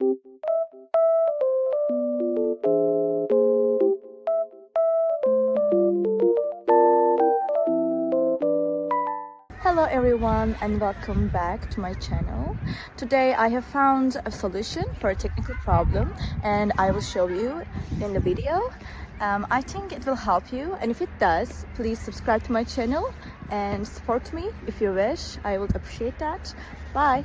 Hello everyone and welcome back to my channel. Today I have found a solution for a technical problem and I will show you in the video. I think it will help you, and if it does, please subscribe to my channel and support me if you wish. I would appreciate that. Bye!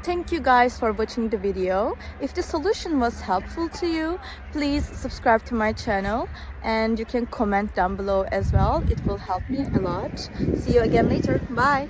Thank you guys for watching the video. If the solution was helpful to you, please subscribe to my channel and you can comment down below as well. It will help me a lot. See you again later. Bye!